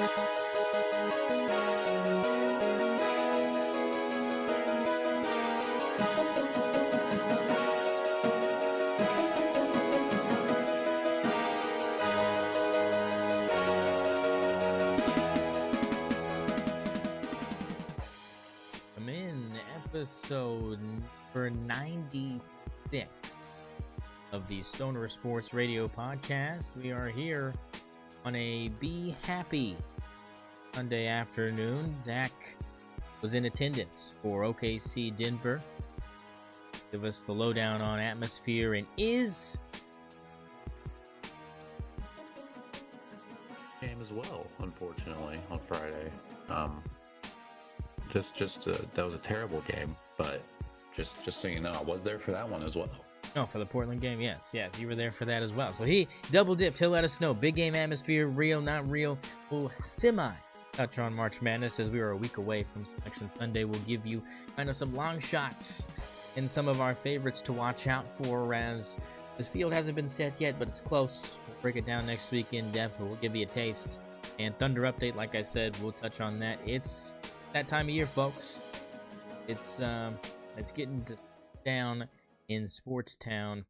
I'm in episode number 96 of the St0ner Sports Radio podcast. We are here on a Be Happy Sunday afternoon. Zach was in attendance for OKC Denver. Give us the lowdown on atmosphere and is game as well, unfortunately, on Friday. That was a terrible game, but just so you know, I was there for that one as well. Oh, for the Portland game, yes, you were there for that as well. So he double dipped. He'll let us know. Big game atmosphere, real, not real. We'll touch on March Madness as we are a week away from Selection Sunday. We'll give you kind of some long shots and some of our favorites to watch out for, as the field hasn't been set yet, but it's close. We'll break it down next week in depth, but we'll give you a taste. And Thunder update, like I said, we'll touch on that. It's that time of year, folks. It's getting down in sports town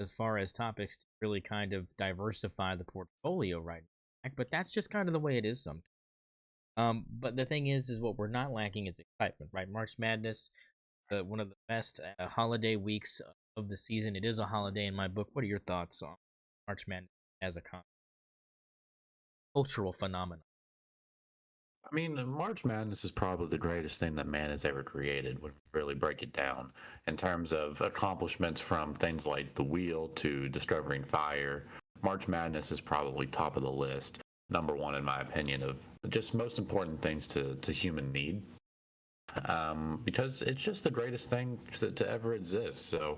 as far as topics to really kind of diversify the portfolio right now. But that's just kind of the way it is sometimes. But the thing is what we're not lacking is excitement, right? March Madness, one of the best holiday weeks of the season. It is a holiday in my book. What are your thoughts on March Madness as a cultural phenomenon? I mean, March Madness is probably the greatest thing that man has ever created when we really break it down in terms of accomplishments, from things like the wheel to discovering fire. March Madness is probably top of the list, number one in my opinion, of just most important things to human need, because it's just the greatest thing to ever exist. So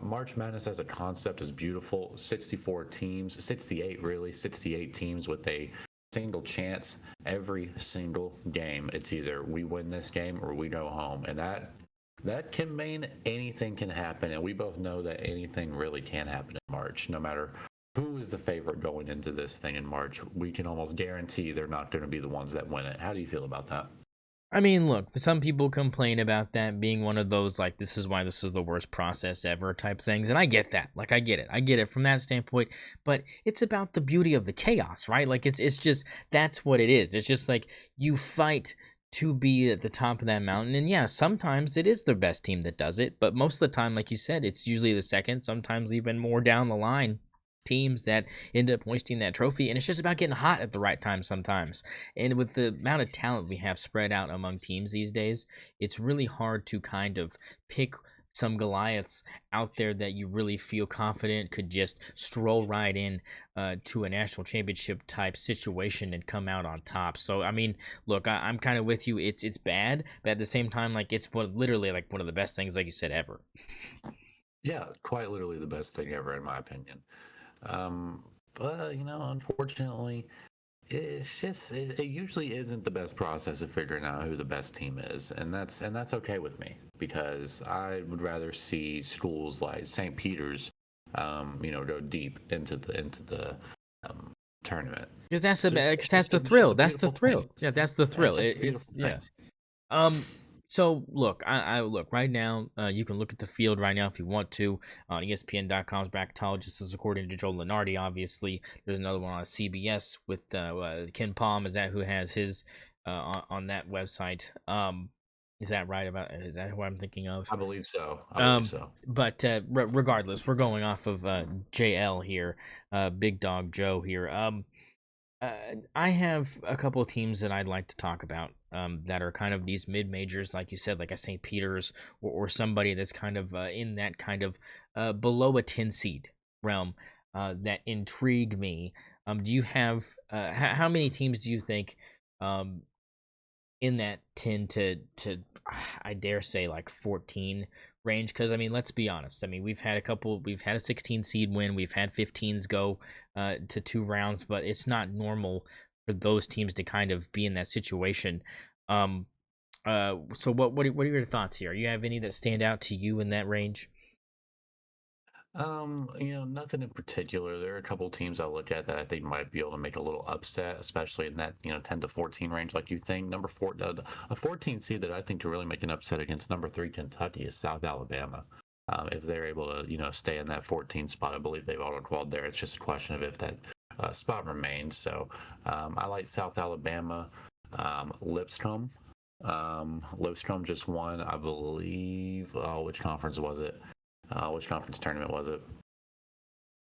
March Madness as a concept is beautiful. 64 teams, 68 teams with a single chance every single game. It's either we win this game or we go home, and that can mean anything can happen, and we both know that anything really can happen in March. No matter who is the favorite going into this thing in March, we can almost guarantee they're not going to be the ones that win it. How do you feel about that? I mean, look, some people complain about that being one of those, like, this is why this is the worst process ever type things. And I get that. Like, I get it from that standpoint. But it's about the beauty of the chaos, right? Like, it's just, that's what it is. It's just like you fight to be at the top of that mountain. And yeah, sometimes it is the best team that does it. But most of the time, like you said, it's usually the second, sometimes even more down the line teams that end up hoisting that trophy. And it's just about getting hot at the right time sometimes. And with the amount of talent we have spread out among teams these days, it's really hard to kind of pick some Goliaths out there that you really feel confident could just stroll right in to a national championship type situation and come out on top. So I mean, look, I'm kind of with you. It's bad, but at the same time, like, it's literally like one of the best things, like you said, ever. Yeah, quite literally the best thing ever, in my opinion. But unfortunately, it usually isn't the best process of figuring out who the best team is, and that's okay with me, because I would rather see schools like St. Peter's, go deep into the tournament. Because that's the thrill. That's the thrill. Yeah, that's the thrill. Yeah. So look, I look right now. You can look at the field right now if you want to on ESPN.com's Bracketologist. Is according to Joe Lunardi. Obviously, there's another one on CBS with Ken Palm. Is that who has his on that website? Is that right? Is that who I'm thinking of? I believe so. But regardless, we're going off of JL here, Big Dog Joe here. I have a couple of teams that I'd like to talk about that are kind of these mid-majors, like you said, like a St. Peter's or somebody that's kind of in that kind of below a 10 seed realm that intrigue me. Do you have how many teams do you think in that 10 to I dare say like 14 range? Because I mean, let's be honest. I mean, we've had a 16 seed win, we've had 15s go to 2 rounds, but it's not normal for those teams to kind of be in that situation. So what are your thoughts here? You have any that stand out to you in that range? Nothing in particular. There are a couple teams I look at that I think might be able to make a little upset, especially in that 10 to 14 range, like you think. Number four, a 14 seed that I think to really make an upset against number three Kentucky is South Alabama. If they're able to stay in that 14 spot, I believe they've auto qualified there. It's just a question of if that spot remains. So I like South Alabama. Lipscomb. Lipscomb just won, I believe. Oh, which conference was it? Which conference tournament was it?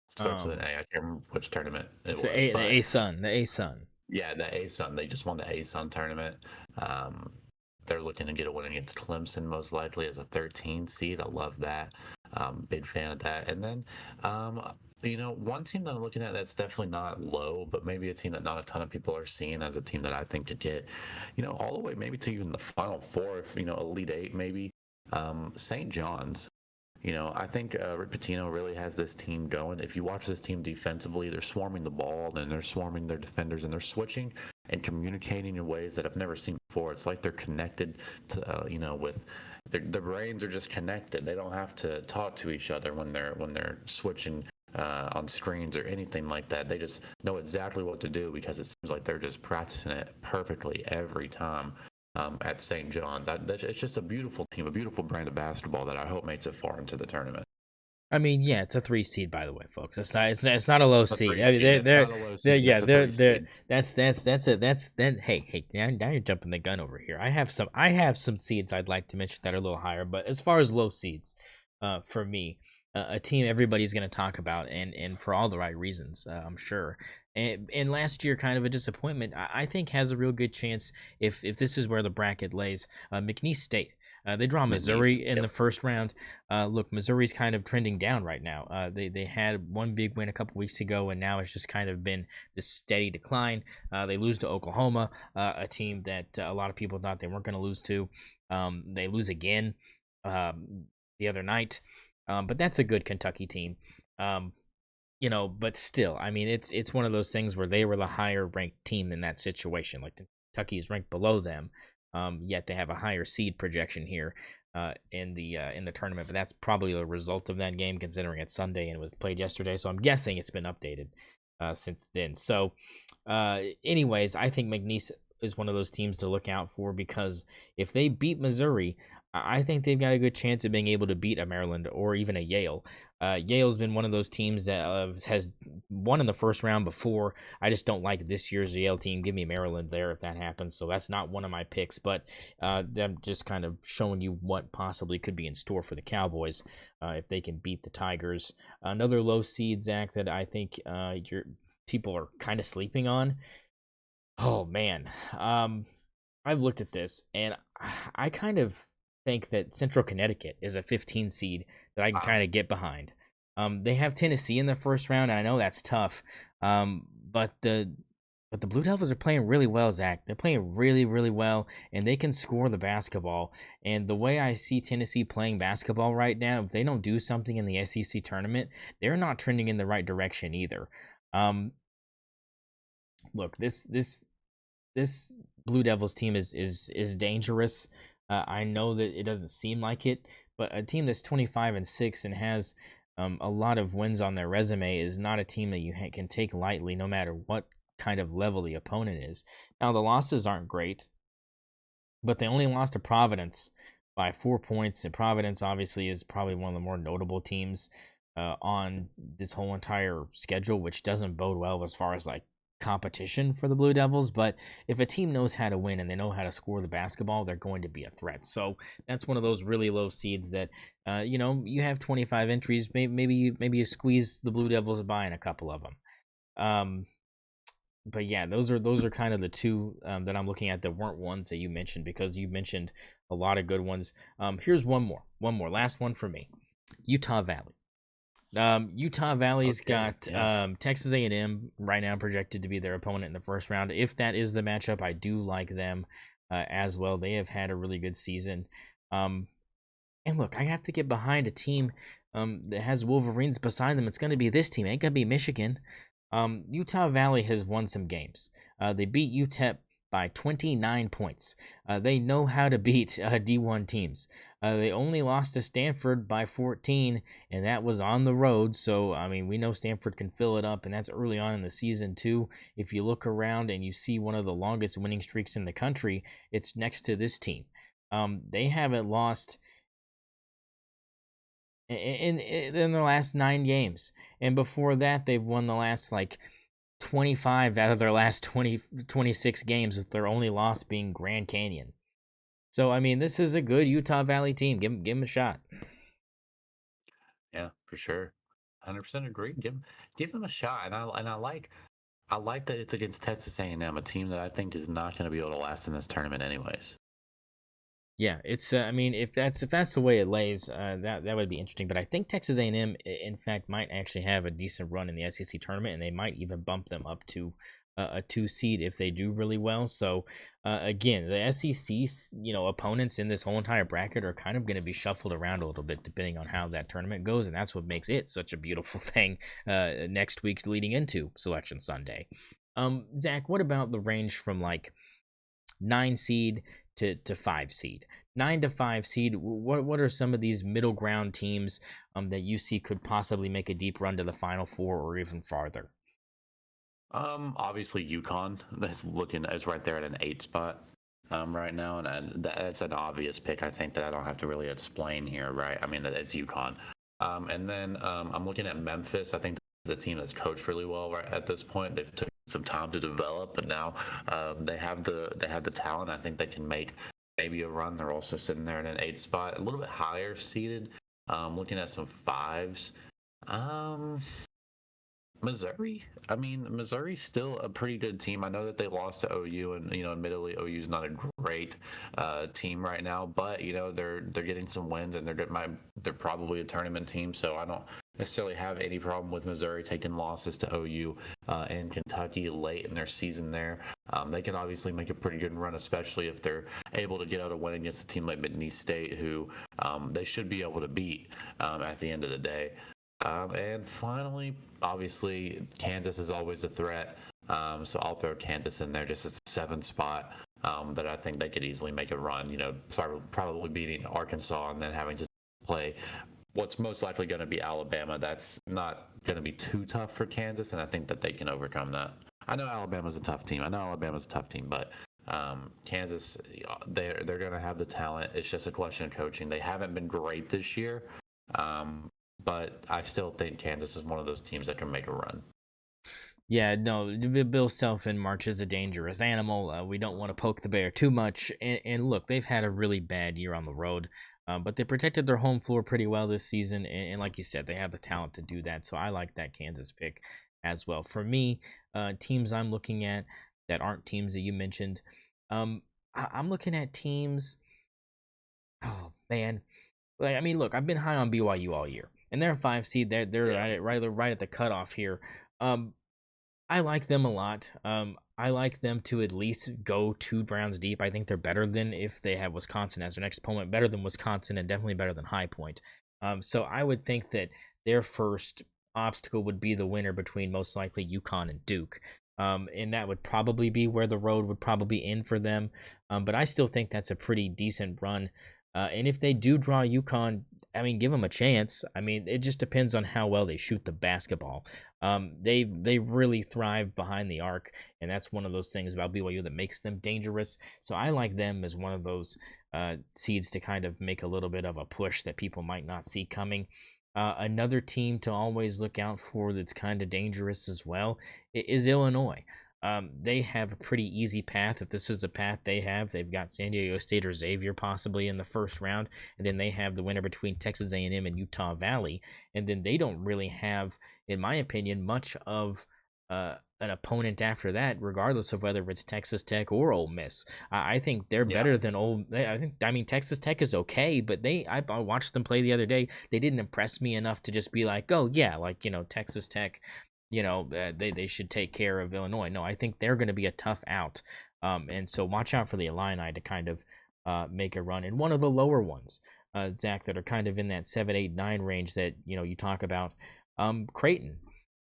Starts with an A. I can't remember which tournament it It's was, the but A-Sun, the A-Sun. yeah, the A-Sun. They just won the A-Sun tournament. Um, they're looking to get a win against Clemson, most likely as a 13 seed. I love that. Big fan of that. And then, one team that I'm looking at that's definitely not low, but maybe a team that not a ton of people are seeing as a team that I think could get, all the way maybe to even the Final Four, if Elite Eight maybe. St. John's. I think Rick Pitino really has this team going. If you watch this team defensively, they're swarming the ball, and they're swarming their defenders, and they're switching and communicating in ways that I've never seen before. It's like they're connected to, with their brains are just connected. They don't have to talk to each other when they're switching on screens or anything like that. They just know exactly what to do because it seems like they're just practicing it perfectly every time at St. John's. It's just a beautiful team, a beautiful brand of basketball that I hope makes it far into the tournament. I mean, yeah, it's a 3 seed, by the way, folks. It's not a low A seed. three I mean, seed. It's not a low seed. yeah, It's a three they're seed. that's it. That's then. Hey, now you're jumping the gun over here. I have some seeds I'd like to mention that are a little higher, but as far as low seeds, for me, a team everybody's going to talk about, and for all the right reasons, I'm sure. And last year, kind of a disappointment. I think has a real good chance if this is where the bracket lays. McNeese State. They draw McNeese. Missouri in the Yep. first round. Look, Missouri's kind of trending down right now. They had one big win a couple weeks ago, and now it's just kind of been this steady decline. They lose to Oklahoma, a team that a lot of people thought they weren't going to lose to. They lose again the other night, but that's a good Kentucky team. But still, I mean, it's one of those things where they were the higher ranked team in that situation. Like Kentucky is ranked below them, yet they have a higher seed projection here in the tournament. But that's probably a result of that game, considering it's Sunday and it was played yesterday. So I'm guessing it's been updated since then. So, anyways, I think McNeese is one of those teams to look out for because if they beat Missouri, I think they've got a good chance of being able to beat a Maryland or even a Yale. Yale's been one of those teams that has won in the first round before. I just don't like this year's Yale team. Give me Maryland there if that happens. So that's not one of my picks, but I'm just kind of showing you what possibly could be in store for the Cowboys if they can beat the Tigers. Another low seed, Zach, that I think your people are kind of sleeping on. Oh man, I've looked at this and I kind of think that Central Connecticut is a 15 seed that I can Wow. kind of get behind. They have Tennessee in the first round, and I know that's tough. But the Blue Devils are playing really well, Zach. They're playing really, really well, and they can score the basketball. And the way I see Tennessee playing basketball right now, if they don't do something in the SEC tournament, they're not trending in the right direction either. Um, Look, this Blue Devils team is dangerous. I know that it doesn't seem like it, but a team that's 25-6 and has a lot of wins on their resume is not a team that you can take lightly, no matter what kind of level the opponent is. Now the losses aren't great, but they only lost to Providence by 4 points, and Providence obviously is probably one of the more notable teams on this whole entire schedule, which doesn't bode well as far as like competition for the Blue Devils. But if a team knows how to win and they know how to score the basketball, they're going to be a threat. So that's one of those really low seeds that you have 25 entries, maybe you squeeze the Blue Devils by in a couple of them. Um, but yeah, those are kind of the two that I'm looking at that weren't ones that you mentioned because you mentioned a lot of good ones. Here's one more, last one for me. Utah Valley. Utah Valley's Okay. got Yeah. Texas A&M right now projected to be their opponent in the first round. If that is the matchup, I do like them as well. They have had a really good season. And look, I have to get behind a team that has Wolverines beside them. It's going to be this team. It ain't going to be Michigan. Utah Valley has won some games. They beat UTEP by 29 points. They know how to beat D1 teams. They only lost to Stanford by 14, and that was on the road. So, I mean, we know Stanford can fill it up, and that's early on in the season, too. If you look around and you see one of the longest winning streaks in the country, it's next to this team. They haven't lost in the last 9 games, and before that, they've won the last 25 out of their last 26 games, with their only loss being Grand Canyon. So, I mean, this is a good Utah Valley team. Give them a shot. Yeah, for sure. 100% agree. Give them a shot, and I like that it's against Texas A&M, a team that I think is not going to be able to last in this tournament, anyways. Yeah, it's. I mean, if that's the way it lays, that would be interesting. But I think Texas A&M, in fact, might actually have a decent run in the SEC tournament, and they might even bump them up to a 2 seed if they do really well. So, again, the SEC, opponents in this whole entire bracket are kind of going to be shuffled around a little bit depending on how that tournament goes, and that's what makes it such a beautiful thing. Next week leading into Selection Sunday. Zach, what about the range from 9 seed to 5 seed? 9 to 5 seed, what are some of these middle ground teams that you see could possibly make a deep run to the Final Four or even farther? Obviously UConn is right there at an 8 spot right now, and that's an obvious pick. I think that I don't have to really explain here, right? I mean, it's UConn. And then I'm looking at Memphis. I think that's a team that's coached really well right at this point. They've took some time to develop, but now they have the talent. I think they can make maybe a run. They're also sitting there in an 8 spot, a little bit higher seated. Looking at some 5s. Missouri. I mean, Missouri's still a pretty good team. I know that they lost to OU, and admittedly, OU's not a great team right now. But they're getting some wins, and they're probably a tournament team. So I don't necessarily have any problem with Missouri taking losses to OU and Kentucky late in their season. There, they can obviously make a pretty good run, especially if they're able to get out a win against a team like McNeese State, who they should be able to beat at the end of the day. And finally, obviously, Kansas is always a threat. So I'll throw Kansas in there just as a 7 spot that I think they could easily make a run. Probably beating Arkansas and then having to play what's most likely going to be Alabama. That's not going to be too tough for Kansas, and I think that they can overcome that. I know Alabama's a tough team. But Kansas, they're going to have the talent. It's just a question of coaching. They haven't been great this year. But I still think Kansas is one of those teams that can make a run. Yeah, no, Bill Self in March is a dangerous animal. We don't want to poke the bear too much. And look, they've had a really bad year on the road, but they protected their home floor pretty well this season. And like you said, they have the talent to do that. So I like that Kansas pick as well. For me, teams I'm looking at that aren't teams that you mentioned, I'm looking at teams. Oh, man. I mean, look, I've been high on BYU all year, and they're a 5 seed. They're Yeah. right at the cutoff here. I like them a lot. I like them to at least go 2 rounds deep. I think they're better than if they have Wisconsin as their next opponent, better than Wisconsin, and definitely better than High Point. So I would think that their first obstacle would be the winner between most likely UConn and Duke. And that would probably be where the road would probably end for them. But I still think that's a pretty decent run. And if they do draw UConn, I mean, give them a chance. I mean, it just depends on how well they shoot the basketball. They really thrive behind the arc, and that's one of those things about BYU that makes them dangerous. So I like them as one of those seeds to kind of make a little bit of a push that people might not see coming. Another team to always look out for that's kind of dangerous as well is Illinois. They have a pretty easy path. If this is the path they have, they've got San Diego State or Xavier possibly in the first round, and then they have the winner between Texas A&M and Utah Valley, and then they don't really have, in my opinion, much of an opponent after that, regardless of whether it's Texas Tech or Ole Miss. I think they're Yeah. better than I mean, Texas Tech is okay, but I watched them play the other day. They didn't impress me enough to just be like, oh yeah, Texas Tech. They should take care of Illinois. No, I think they're going to be a tough out. And so watch out for the Illini to kind of make a run. And one of the lower ones, Zach, that are kind of in that 7, 8, 9 range that, you talk about, Creighton.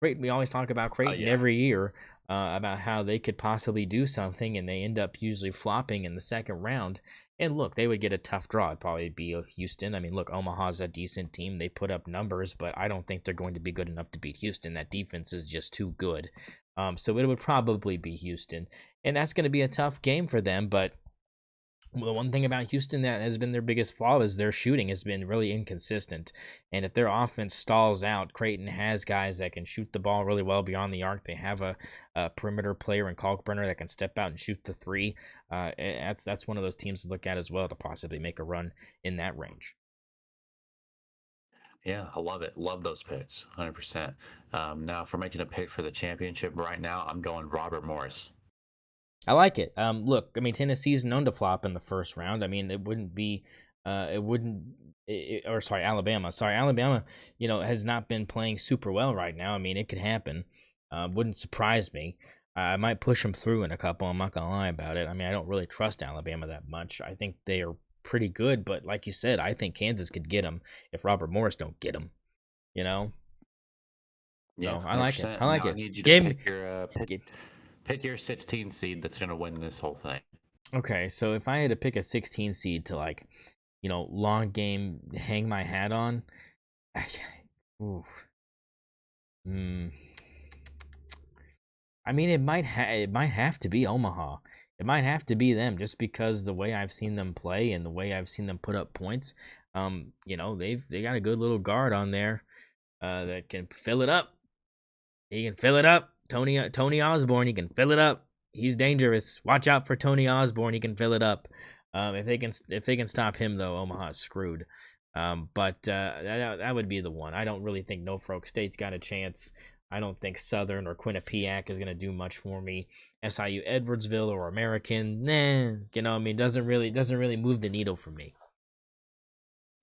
Creighton, we always talk about Creighton Yeah. every year, about how they could possibly do something, and they end up usually flopping in the second round. And look, they would get a tough draw. It'd probably be Houston. I mean, look, Omaha's a decent team. They put up numbers, but I don't think they're going to be good enough to beat Houston. That defense is just too good. So it would probably be Houston, and that's going to be a tough game for them. But the one thing about Houston that has been their biggest flaw is their shooting has been really inconsistent. And if their offense stalls out, Creighton has guys that can shoot the ball really well beyond the arc. They have a perimeter player in Kalkbrenner that can step out and shoot the three. That's one of those teams to look at as well to possibly make a run in that range. Yeah, I love it. Love those picks, 100%. Now, for making a pick for the championship right now, I'm going Robert Morris. I like it. Look, I mean, Tennessee's known to flop in the first round. I mean, it wouldn't be, it wouldn't, or sorry, Alabama. Sorry, Alabama. Has not been playing super well right now. I mean, it could happen. Wouldn't surprise me. I might push them through in a couple. I'm not gonna lie about it. I mean, I don't really trust Alabama that much. I think they are pretty good, but like you said, I think Kansas could get them if Robert Morris don't get them. You know, Yeah, so I like it. 100%. I like Now I it. need you to Game. pick your 16 seed that's going to win this whole thing. Okay, so if I had to pick a 16 seed to long game hang my hat on, I, oof, mm, I mean it might have to be Omaha. It might have to be them just because the way I've seen them play and the way I've seen them put up points. They got a good little guard on there that can fill it up. He can fill it up. Tony Osborne, he can fill it up. He's dangerous. Watch out for Tony Osborne. He can fill it up. If they can stop him though, Omaha's screwed. But that would be the one. I don't really think Norfolk State's got a chance. I don't think Southern or Quinnipiac is gonna do much for me. SIU Edwardsville or American, nah. I mean, doesn't really move the needle for me.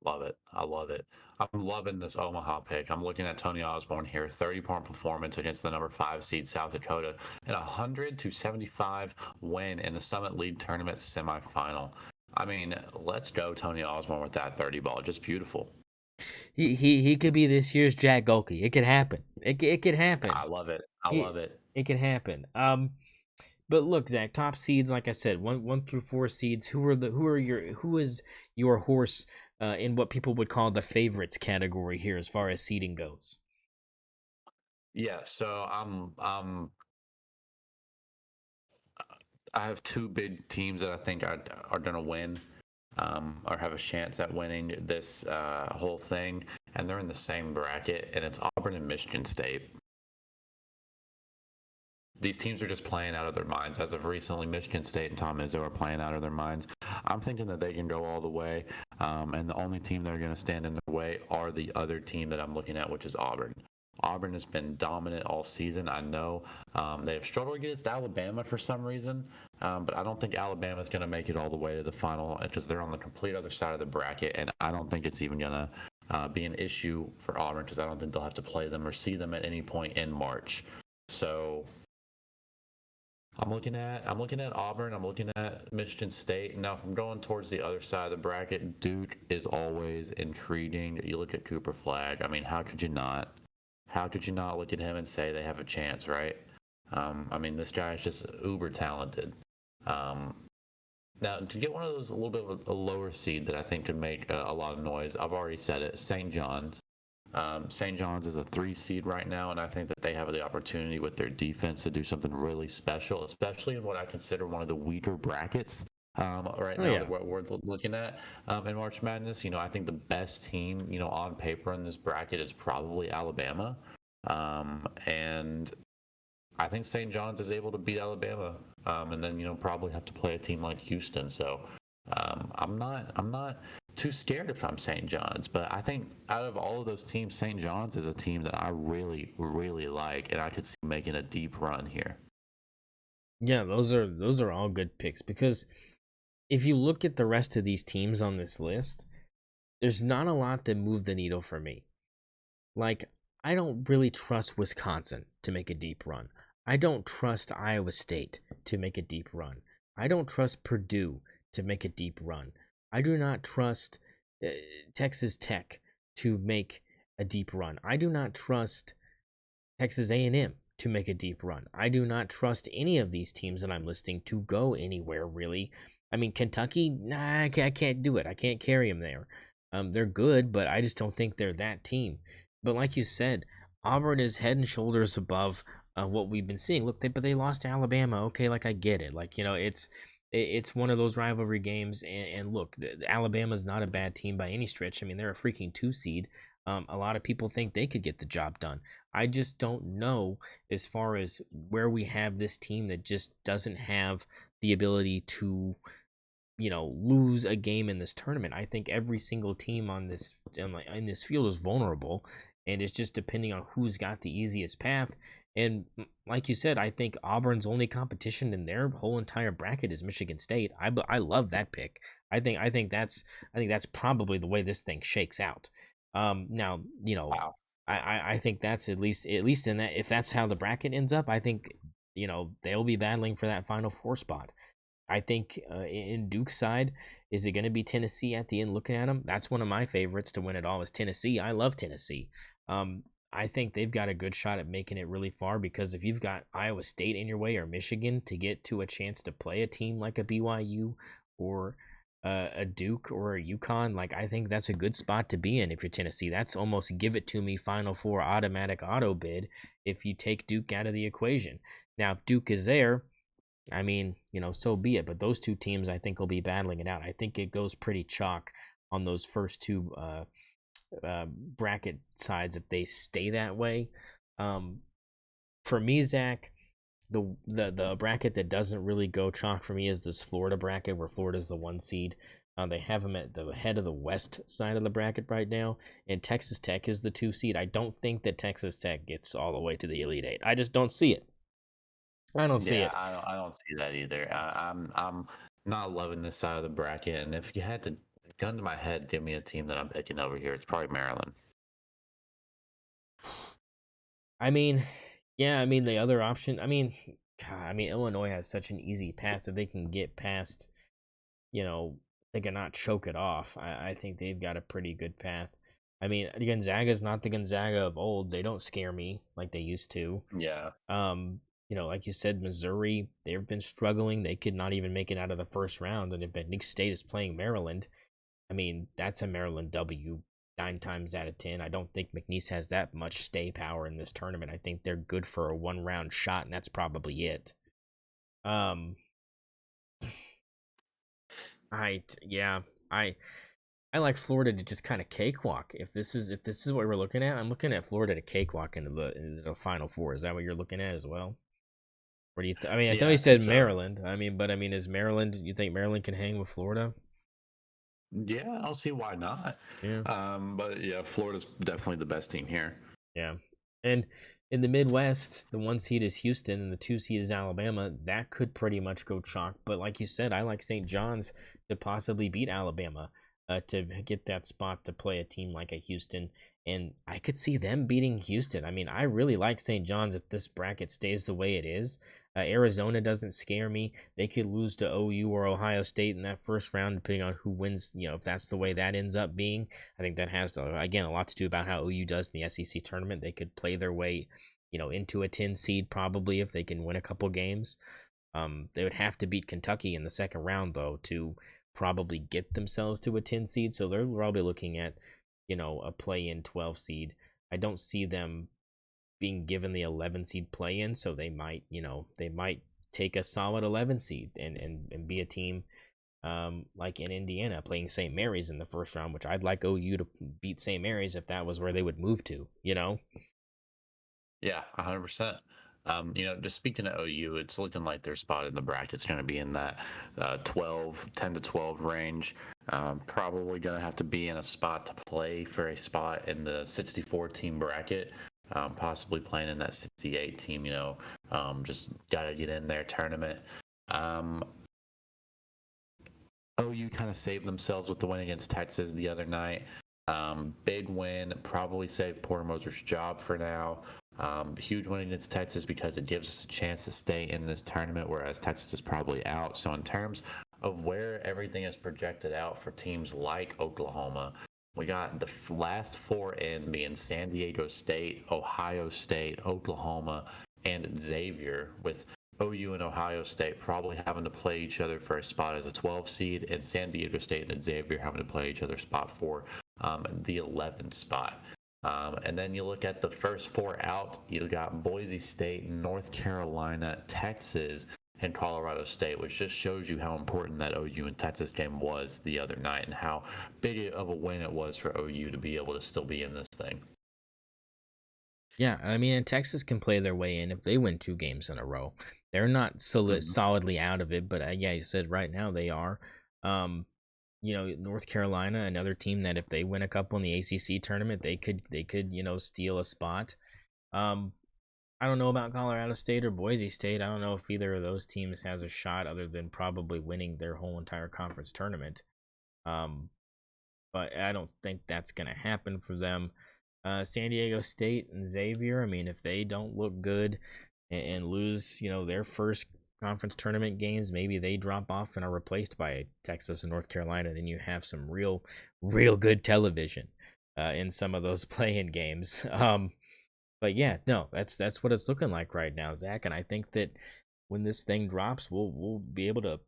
Love it. I love it. I'm loving this Omaha pick. I'm looking at Tony Osborne here, 30-point performance against the number 5 seed South Dakota, and 100-75 win in the Summit League tournament semifinal. I mean, let's go, Tony Osborne, with that 30 ball. Just beautiful. He could be this year's Jack Golke. It could happen. It could happen. I love it. I love It it. it could happen. But look, Zach, top seeds, like I said, one through four seeds. Who is your horse in what people would call the favorites category here as far as seeding goes? Yeah, so I have two big teams that I think are going to win, or have a chance at winning this whole thing, and they're in the same bracket, and it's Auburn and Michigan State. These teams are just playing out of their minds. As of recently, Michigan State and Tom Izzo are playing out of their minds. I'm thinking that they can go all the way, and the only team that are going to stand in their way are the other team that I'm looking at, which is Auburn. Auburn has been dominant all season. I know they have struggled against Alabama for some reason, but I don't think Alabama is going to make it all the way to the final because they're on the complete other side of the bracket, and I don't think it's even going to be an issue for Auburn because I don't think they'll have to play them or see them at any point in March. So I'm looking at Auburn. I'm looking at Michigan State. Now, if I'm going towards the other side of the bracket, Duke is always intriguing. You look at Cooper Flag. I mean, how could you not? How could you not look at him and say they have a chance, right? I mean, this guy is just uber talented. Now, to get one of those a little bit of a lower seed that I think could make a lot of noise, I've already said it, St. John's. St. John's is a 3 seed right now, and I think that they have the opportunity with their defense to do something really special, especially in what I consider one of the weaker brackets right now that we're looking at in March Madness. I think the best team, on paper in this bracket is probably Alabama, and I think St. John's is able to beat Alabama, and then probably have to play a team like Houston. So I'm not too scared if I'm St. John's, but I think out of all of those teams, St. John's is a team that I really, really like, and I could see making a deep run here. Yeah, those are all good picks because if you look at the rest of these teams on this list, there's not a lot that move the needle for me. Like, I don't really trust Wisconsin to make a deep run. I don't trust Iowa State to make a deep run. I don't trust Purdue to make a deep run. I do not trust Texas Tech to make a deep run. I do not trust Texas A&M to make a deep run. I do not trust any of these teams that I'm listing to go anywhere really. I mean, Kentucky, nah, I can't do it. I can't carry them there. They're good, but I just don't think they're that team. But like you said, Auburn is head and shoulders above what we've been seeing. Look, but they lost to Alabama. Okay, like I get it. Like it's one of those rivalry games. And look, Alabama's not a bad team by any stretch. I mean, they're a freaking 2 seed. A lot of people think they could get the job done. I just don't know as far as where we have this team that just doesn't have the ability to, lose a game in this tournament. I think every single team on this in this field is vulnerable, and it's just depending on who's got the easiest path. And like you said, I think Auburn's only competition in their whole entire bracket is Michigan State. I love that pick. I think that's probably the way this thing shakes out. Now, Wow. I think that's at least in that, if that's how the bracket ends up, I think they'll be battling for that Final Four spot. I think in Duke's side, is it going to be Tennessee at the end? Looking at them, that's one of my favorites to win it all. Is Tennessee? I love Tennessee. Um, I think they've got a good shot at making it really far, because if you've got Iowa State in your way or Michigan to get to a chance to play a team like a BYU or a Duke or a UConn, like I think that's a good spot to be in if you're Tennessee. That's almost give it to me Final Four automatic auto bid if you take Duke out of the equation. Now, if Duke is there, I mean, so be it. But those two teams, I think, will be battling it out. I think it goes pretty chalk on those first two bracket sides if they stay that way. Um, for me, Zach, the bracket that doesn't really go chalk for me is this Florida bracket, where Florida's the 1 seed. They have them at the head of the west side of the bracket right now, and Texas Tech is the 2 seed. I don't think that Texas Tech gets all the way to the Elite Eight. I just don't see it. I don't see Yeah, it. I don't see that either. I'm not loving this side of the bracket, and if you had to gun to my head, give me a team that I'm picking over here, it's probably Maryland. I mean, yeah, I mean the other option. I mean, God, I mean Illinois has such an easy path that they can get past. You know, they cannot choke it off. I think they've got a pretty good path. I mean, Gonzaga's not the Gonzaga of old. They don't scare me like they used to. Yeah. Like you said, Missouri, they've been struggling. They could not even make it out of the first round, and if Nick State is playing Maryland, I mean, that's a Maryland W 9 times out of 10. I don't think McNeese has that much stay power in this tournament. I think they're good for a 1 round shot, and that's probably it. Um, yeah, I I like Florida to just kind of cakewalk. If this is what we're looking at, I'm looking at Florida to cakewalk into the Final Four. Is that what you're looking at as well? Or do you? I mean, I thought Yeah, you I said think so. Maryland. I mean, but I mean, is Maryland? You think Maryland can hang with Florida? Yeah, I don't see why not. Yeah. But yeah, Florida's definitely the best team here. Yeah. And in the Midwest, the 1 seed is Houston and the 2 seed is Alabama. That could pretty much go chalk. But like you said, I like St. John's to possibly beat Alabama to get that spot to play a team like a Houston. And I could see them beating Houston. I mean, I really like St. John's if this bracket stays the way it is. Arizona doesn't scare me. They could lose to OU or Ohio State in that first round, depending on who wins, if that's the way that ends up being. I think that has to, again, a lot to do about how OU does in the SEC tournament. They could play their way, into a 10 seed probably if they can win a couple games. They would have to beat Kentucky in the second round though to probably get themselves to a 10 seed. So they're probably looking at, a play-in 12 seed. I don't see them being given the 11 seed play-in, so they might take a solid 11 seed and be a team like in Indiana playing St. Mary's in the first round, which I'd like OU to beat St. Mary's if that was where they would move to. Yeah, 100%. Just speaking of OU, it's looking like their spot in the bracket's going to be in that 10 to 12 range. Probably going to have to be in a spot to play for a spot in the 64 team bracket, possibly playing in that 68 team, just got to get in their tournament. Um, OU kind of saved themselves with the win against Texas the other night. Big win, probably saved Porter Moser's job for now. Huge win against Texas because it gives us a chance to stay in this tournament, whereas Texas is probably out. So in terms of where everything is projected out for teams like Oklahoma, We got the last four in being San Diego State, Ohio State, Oklahoma, and Xavier, with OU and Ohio State probably having to play each other for a spot as a 12 seed, and San Diego State and Xavier having to play each other spot for the 11th spot. And then you look at the first four out, you got Boise State, North Carolina, Texas, and Colorado State, which just shows you how important that OU and Texas game was the other night and how big of a win it was for OU to be able to still be in this thing. Yeah, I mean, and Texas can play their way in if they win 2 games in a row. They're not Mm-hmm. solidly out of it, but yeah, you said right now they are. Um, North Carolina, another team that if they win a couple in the ACC tournament, they could steal a spot. Um, I don't know about Colorado State or Boise State. I don't know if either of those teams has a shot other than probably winning their whole entire conference tournament. Um, but I don't think that's going to happen for them. San Diego State and Xavier, I mean, if they don't look good and lose, their first conference tournament games, maybe they drop off and are replaced by Texas and North Carolina. Then you have some real good television in some of those play-in games. But yeah, no, that's what it's looking like right now, Zach. And I think that when this thing drops, we'll be able to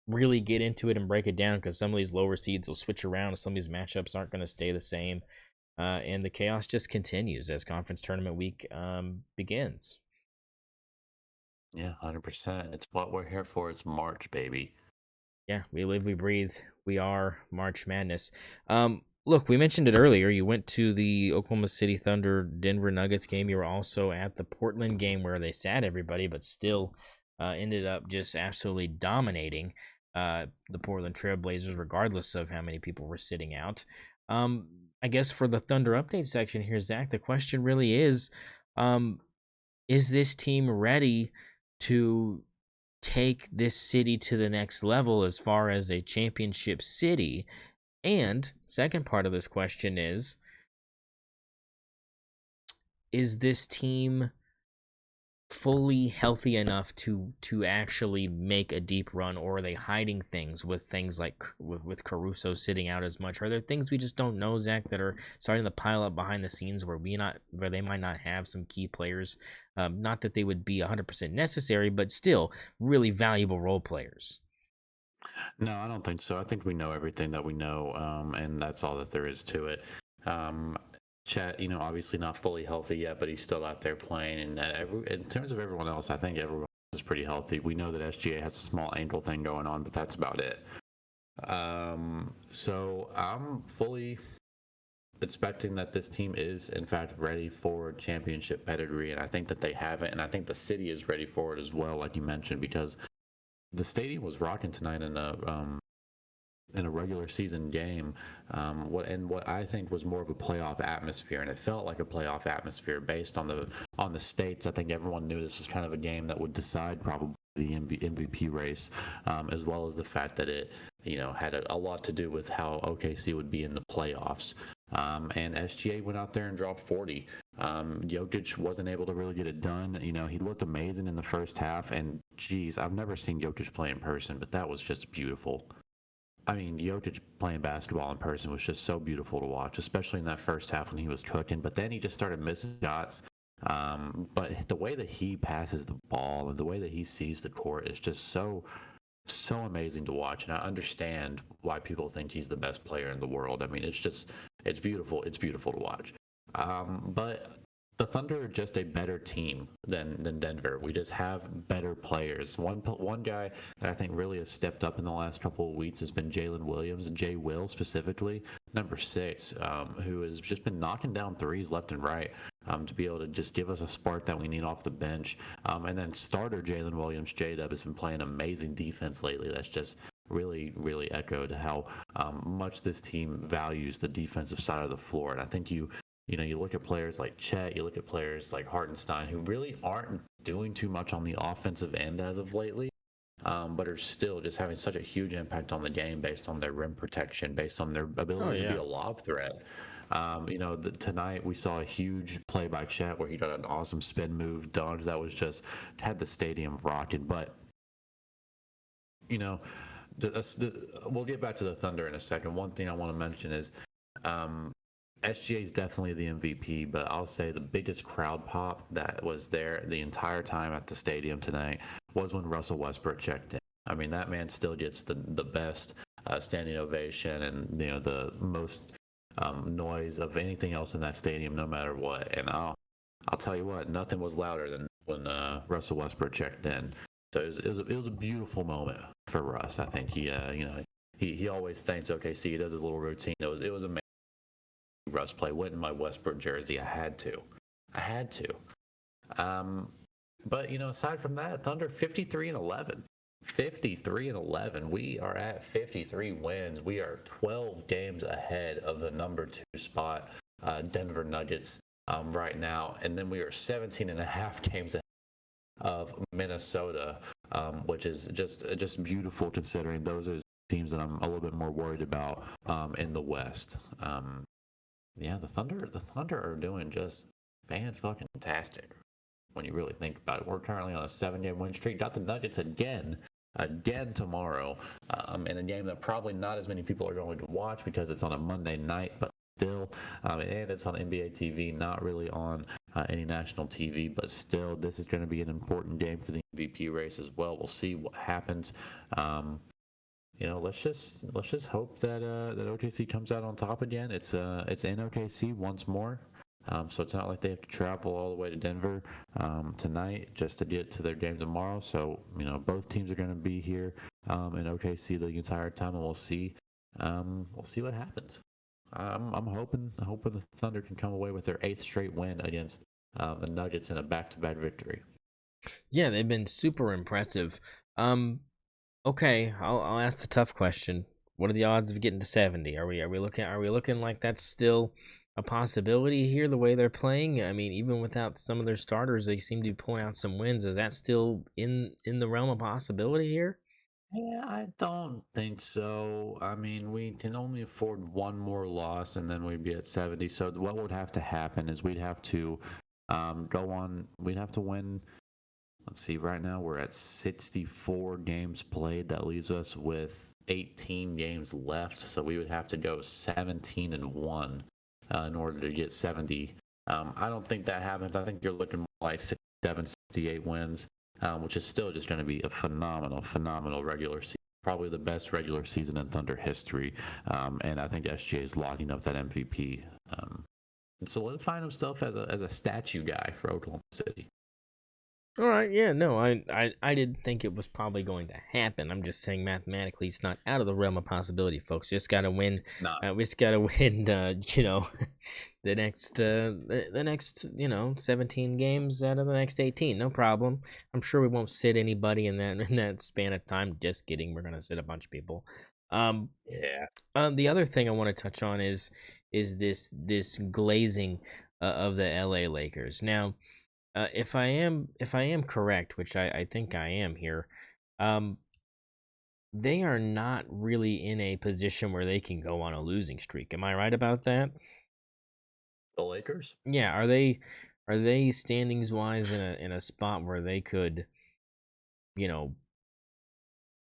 really get into it and break it down because some of these lower seeds will switch around. Some of these matchups aren't going to stay the same, and the chaos just continues as conference tournament week begins. Yeah, 100%. It's what we're here for. It's March, baby. Yeah, we live, we breathe. We are March Madness. Look, we mentioned it earlier. You went to the Oklahoma City Thunder Denver Nuggets game. You were also at the Portland game where they sat everybody, but still ended up just absolutely dominating the Portland Trailblazers, regardless of how many people were sitting out. Um, I guess for the Thunder update section here, Zach, the question really um, is this team ready to take this city to the next level as far as a championship city? And second part of this question is this team fully healthy enough to actually make a deep run, or are they hiding things with things like with Caruso sitting out as much? Are there things we just don't know, Zach, that are starting to pile up behind the scenes where they might not have some key players? Not that they would be 100% necessary, but still really valuable role players. No, I don't think so. I think we know everything that we know, and that's all that there is to it. Um, Chet, obviously not fully healthy yet, but he's still out there playing. And in terms of everyone else, I think everyone is pretty healthy. We know that SGA has a small ankle thing going on, but that's about it. So I'm fully expecting that this team is, in fact, ready for championship pedigree, and I think that they have it, and I think the city is ready for it as well, like you mentioned, because the stadium was rocking tonight in a regular season game, what I think was more of a playoff atmosphere, and it felt like a playoff atmosphere based on the states. I think everyone knew this was kind of a game that would decide probably the MVP race, as well as the fact that it had a lot to do with how OKC would be in the playoffs. And SGA went out there and dropped 40. Jokic wasn't able to really get it done. He looked amazing in the first half, and geez, I've never seen Jokic play in person, but that was just beautiful. I mean, Jokic playing basketball in person was just so beautiful to watch, especially in that first half when he was cooking. But then he just started missing shots. But the way that he passes the ball and the way that he sees the court is just so amazing to watch. And I understand why people think he's the best player in the world. I mean, it's beautiful. It's beautiful to watch. But the Thunder are just a better team than Denver. We just have better players. One guy that I think really has stepped up in the last couple of weeks has been Jalen Williams, Jay Will specifically, number 6, who has just been knocking down threes left and right. To be able to just give us a spark that we need off the bench. And then starter Jalen Williams, J-Dub, has been playing amazing defense lately. That's just really echoed how much this team values the defensive side of the floor. And I think you look at players like Chet, you look at players like Hartenstein, who really aren't doing too much on the offensive end as of lately, but are still just having such a huge impact on the game based on their rim protection, based on their Oh ability to be yeah. a lob threat. Tonight we saw a huge play by Chet where he got an awesome spin move dunk that was just had the stadium rocking. But you know, we'll get back to the Thunder in a second. One thing I want to mention is SGA is definitely the MVP, but I'll say the biggest crowd pop that was there the entire time at the stadium tonight was when Russell Westbrook checked in. I mean, that man still gets the best standing ovation and the most noise of anything else in that stadium, no matter what. And I'll tell you what, nothing was louder than when Russell Westbrook checked in. So it was a beautiful moment for Russ. I think he always thanks OKC. He does his little routine. It was amazing. Russ play. Went in my Westbrook jersey. I had to. I had to. Um, but aside from that, Thunder 53-11. 53-11. We are at 53 wins. We are 12 games ahead of the number 2 spot, Denver Nuggets, right now, and then we are 17 and a half games ahead of Minnesota, which is just beautiful considering those are teams that I'm a little bit more worried about in the West. Yeah, the Thunder are doing just fantastic when you really think about it. We're currently on a 7-game win streak. Got the Nuggets again tomorrow, in a game that probably not as many people are going to watch because it's on a Monday night, but still, and it's on NBA TV, not really on any national TV, but still, this is going to be an important game for the MVP race as well. We'll see what happens. Let's just hope that OKC comes out on top again. It's in OKC once more, so it's not like they have to travel all the way to Denver tonight just to get to their game tomorrow. So both teams are going to be here in OKC the entire time, and we'll see what happens. I'm hoping the Thunder can come away with their 8th straight win against the Nuggets in a back-to-back victory. Yeah, they've been super impressive. Okay, I'll ask the tough question. What are the odds of getting to 70? Are we looking like that's still a possibility here the way they're playing? I mean, even without some of their starters, they seem to be pulling out some wins. Is that still in the realm of possibility here? Yeah, I don't think so. I mean, we can only afford one more loss and then we'd be at 70. So what would have to happen is we'd have to we'd have to win. Let's see, right now we're at 64 games played. That leaves us with 18 games left. So we would have to go 17-1 in order to get 70. I don't think that happens. I think you're looking more like 67, 68 wins, which is still just going to be a phenomenal regular season. Probably the best regular season in Thunder history. And I think SGA is locking up that MVP and solidifying himself as a statue guy for Oklahoma City. All right, yeah, no, I didn't think it was probably going to happen. I'm just saying mathematically, it's not out of the realm of possibility, folks. Just gotta win. It's not. We just gotta win. The next 17 games out of the next 18. No problem. I'm sure we won't sit anybody in that span of time. Just kidding. We're gonna sit a bunch of people. Um, Yeah. the other thing I want to touch on is this glazing of the LA Lakers. Now, if I am correct, which I think I am here, um, they are not really in a position where they can go on a losing streak. Am I right about that? The Lakers? Yeah, are they standings wise in a spot where they could, you know,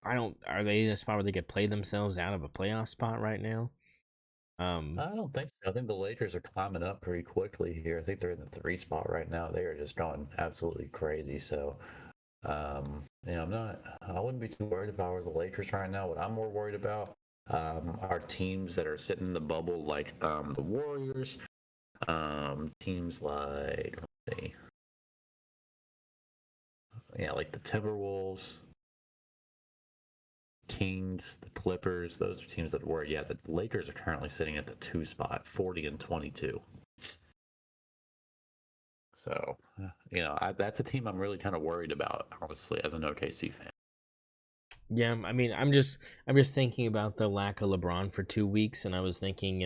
I don't are they in a spot where they could play themselves out of a playoff spot right now? Um, I don't think so. I think the Lakers are climbing up pretty quickly here. I think they're in the 3 spot right now. They are just going absolutely crazy. So, I wouldn't be too worried about the Lakers right now. What I'm more worried about are teams that are sitting in the bubble, like the Warriors, teams like, let's see, yeah, like the Timberwolves, Kings, the Clippers. Those are teams that were, yeah, the Lakers are currently sitting at the 2 spot, 40-22. So, that's a team I'm really kind of worried about, honestly, as an OKC fan. yeah, I mean, I'm just thinking about the lack of LeBron for 2 weeks, and I was thinking,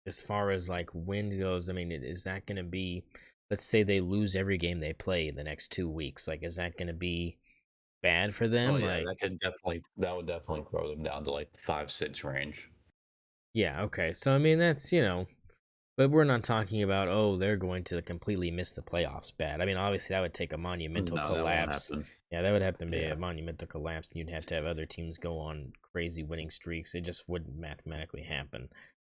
as far as like wind goes, I mean, is that going to be, let's say they lose every game they play the next 2 weeks, like, is that going to be bad for Oh them? yeah, Like, that would definitely throw them down to like 5-6 range. yeah, okay, so I mean, but we're not talking about, oh, they're going to completely miss the playoffs bad. I mean, obviously that would take a monumental No, that won't collapse. happen. Yeah, that would have to be a Yeah. monumental collapse. You'd have to have other teams go on crazy winning streaks. It just wouldn't mathematically happen.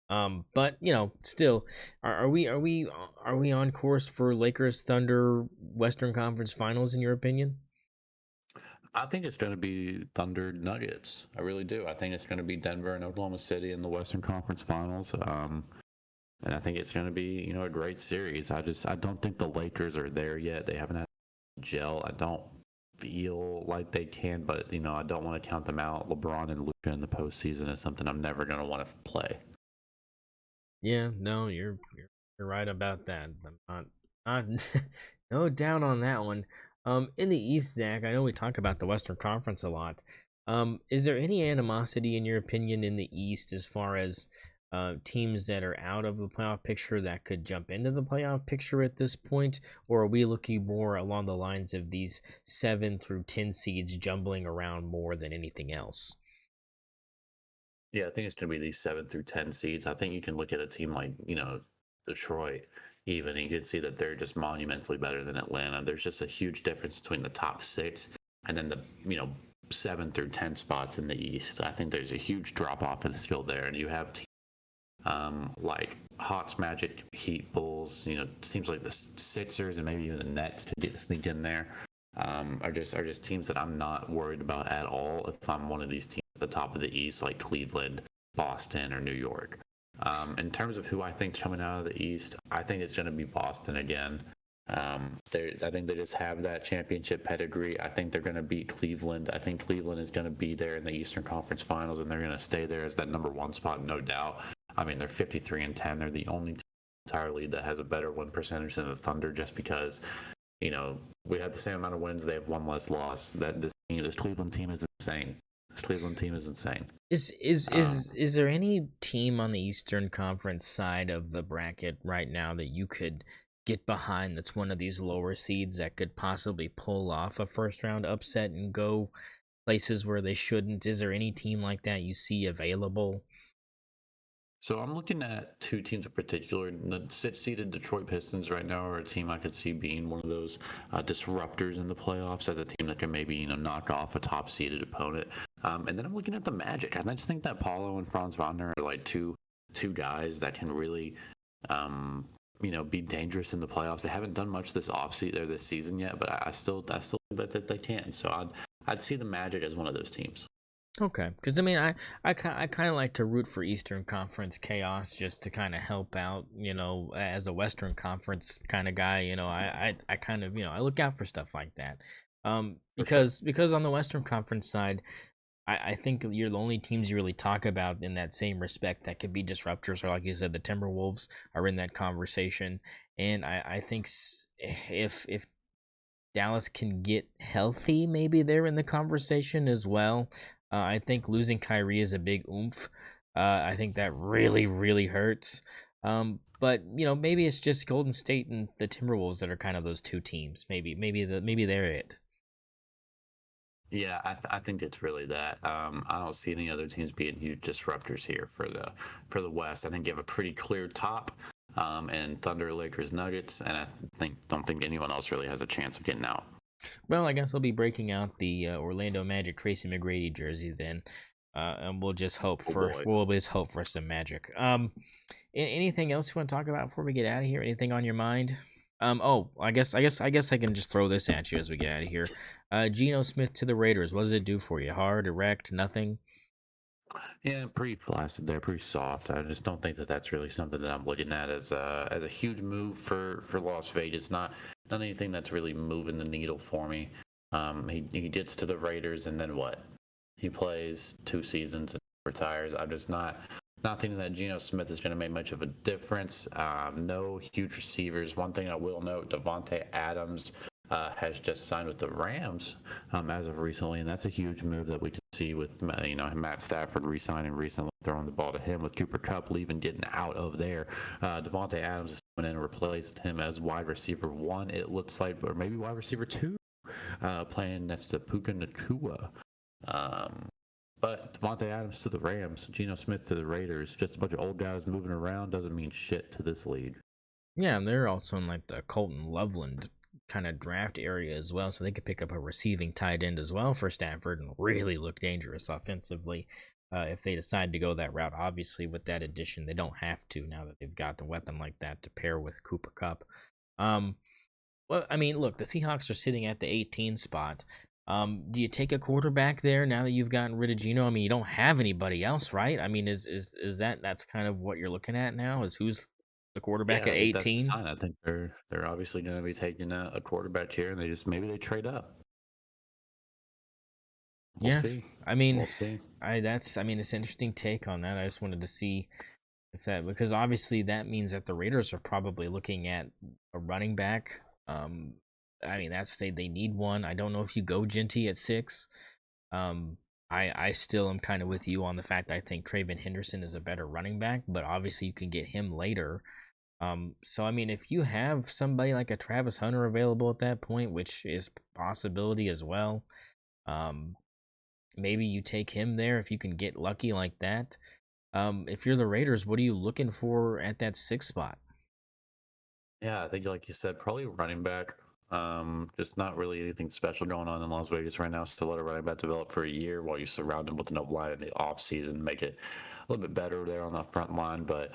But still, are we on course for Lakers Thunder Western Conference Finals in your opinion? I think it's going to be Thunder Nuggets. I really do. I think it's going to be Denver and Oklahoma City in the Western Conference Finals. And I think it's going to be, a great series. I don't think the Lakers are there yet. They haven't had gel. I don't feel like they can, but I don't want to count them out. LeBron and Luka in the postseason is something I'm never going to want to play. Yeah, no, you're right about that. I'm not no doubt on that one. In the East, Zach, I know we talk about the Western Conference a lot. Is there any animosity in your opinion in the East as far as teams that are out of the playoff picture that could jump into the playoff picture at this point, or are we looking more along the lines of these 7 through 10 seeds jumbling around more than anything else? Yeah, I think it's going to be these 7 through 10 seeds. I think you can look at a team like, Detroit, even, and you can see that they're just monumentally better than Atlanta. There's just a huge difference between the top six and then the, 7 through 10 spots in the East. I think there's a huge drop off in skill there. And you have teams like Hawks, Magic, Heat, Bulls, it seems like the Sixers and maybe even the Nets could get sneak in there. Are just teams that I'm not worried about at all if I'm one of these teams at the top of the East, like Cleveland, Boston, or New York. In terms of who I think's coming out of the East, I think it's going to be Boston again. I think they just have that championship pedigree. I think they're going to beat Cleveland. I think Cleveland is going to be there in the Eastern Conference Finals, and they're going to stay there as that number one spot, no doubt. I mean, they're 53-10. They're the only team entirely that has a better win percentage than the Thunder, just because we have the same amount of wins. They have one less loss. This Cleveland team is insane. This Cleveland team is insane. Is there any team on the Eastern Conference side of the bracket right now that you could get behind that's one of these lower seeds that could possibly pull off a first round upset and go places where they shouldn't? Is there any team like that you see available? So I'm looking at two teams in particular. The six-seeded Detroit Pistons right now are a team I could see being one of those disruptors in the playoffs as a team that can maybe knock off a top-seeded opponent. And then I'm looking at the Magic. I just think that Paulo and Franz Wagner are like two guys that can really be dangerous in the playoffs. They haven't done much this offseason or this season yet, but I still think that they can. So I'd see the Magic as one of those teams. Okay, because I mean, I kind of like to root for Eastern Conference chaos just to kind of help out, as a Western Conference kind of guy. I kind of I look out for stuff like that. For sure. Because on the Western Conference side, I think you're the only teams you really talk about in that same respect that could be disruptors, or like you said, the Timberwolves are in that conversation, and I think if Dallas can get healthy, maybe they're in the conversation as well. I think losing Kyrie is a big oomph. I think that really, really hurts. But maybe it's just Golden State and the Timberwolves that are kind of those two teams. Maybe they're it. Yeah, I think it's really that. I don't see any other teams being huge disruptors here for the West. I think you have a pretty clear top, and Thunder, Lakers, Nuggets, and I don't think anyone else really has a chance of getting out. Well, I guess I'll be breaking out the Orlando Magic Tracy McGrady jersey then, and Oh boy. we'll just hope for some magic. Anything else you want to talk about before we get out of here? Anything on your mind? Oh, I guess I can just throw this at you as we get out of here. Geno Smith to the Raiders. What does it do for you? Hard, erect, nothing? Yeah, pretty placid there, pretty soft. I just don't think that that's really something that I'm looking at as a huge move for Las Vegas. Not anything that's really moving the needle for me. He gets to the Raiders and then what? He plays 2 seasons and retires. I'm just not thinking that Geno Smith is going to make much of a difference. No huge receivers. One thing I will note: Devontae Adams has just signed with the Rams as of recently, and that's a huge move that we can see with Matt Stafford re-signing recently, throwing the ball to him with Cooper Kupp leaving, getting out of there. Devontae Adams is coming in and replaced him as wide receiver 1. It looks like, or maybe wide receiver 2, playing next to Puka Nakua. But Devontae Adams to the Rams, Geno Smith to the Raiders, just a bunch of old guys moving around doesn't mean shit to this league. Yeah, and they're also in like the Colton Loveland kind of draft area as well, so they could pick up a receiving tight end as well for Stafford and really look dangerous offensively. if they decide to go that route. Obviously, with that addition, they don't have to now that they've got the weapon like that to pair with Cooper Cup. Um, well, I mean, look, the Seahawks are sitting at the 18 spot. Do you take a quarterback there now that you've gotten rid of Geno? I mean, you don't have anybody else, right? I mean, is that's kind of what you're looking at now? Is who's the quarterback Yeah, at I think that's the 18? sign. I think they're obviously going to be taking a quarterback here, and they just maybe they trade up. We'll Yeah, see. I mean, We'll see. I mean, it's an interesting take on that. I just wanted to see if that, because obviously that means that the Raiders are probably looking at a running back. I mean, they need one. I don't know if you go Genty at 6. Um, I still am kind of with you on the fact I think Traven Henderson is a better running back, but obviously you can get him later. So I mean, if you have somebody like a Travis Hunter available at that point, which is possibility as well, um, maybe you take him there if you can get lucky like that. If you're the Raiders, what are you looking for at that 6 spot? Yeah, I think like you said, probably running back. Just not really anything special going on in Las Vegas right now. So let a running back develop for a year while you surround him with an line in the off season, make it a little bit better there on the front line. But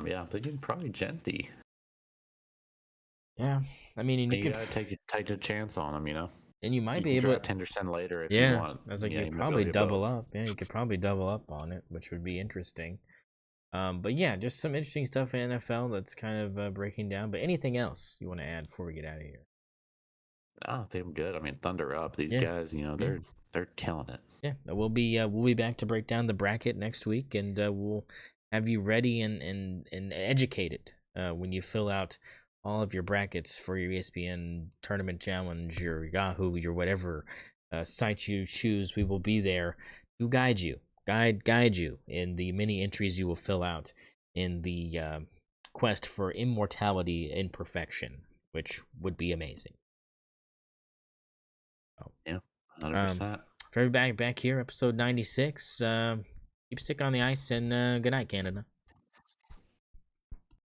yeah, I'm thinking probably Genty. Yeah, I mean, and you You could, gotta take a chance on him. and you might You be can able to. draft Henderson later if you Yeah, want. I was like, Yeah, you you could might be able probably to get double both. up. Yeah, you could probably double up on it, which would be interesting. But yeah, just some interesting stuff in NFL that's kind of breaking down. But anything else you want to add before we get out of here? I think I'm good. I mean, Thunder up. These Yeah, guys, yeah, they're killing it. yeah. We'll be back to break down the bracket next week, and we'll have you ready and educated when you fill out all of your brackets for your ESPN tournament challenge, your Yahoo, your whatever site you choose. We will be there to guide you, guide you in the many entries you will fill out in the quest for immortality in perfection, which would be amazing. So, Yeah, 100. um, percent for everybody back here, episode 96. Keep stick on the ice and good night, Canada.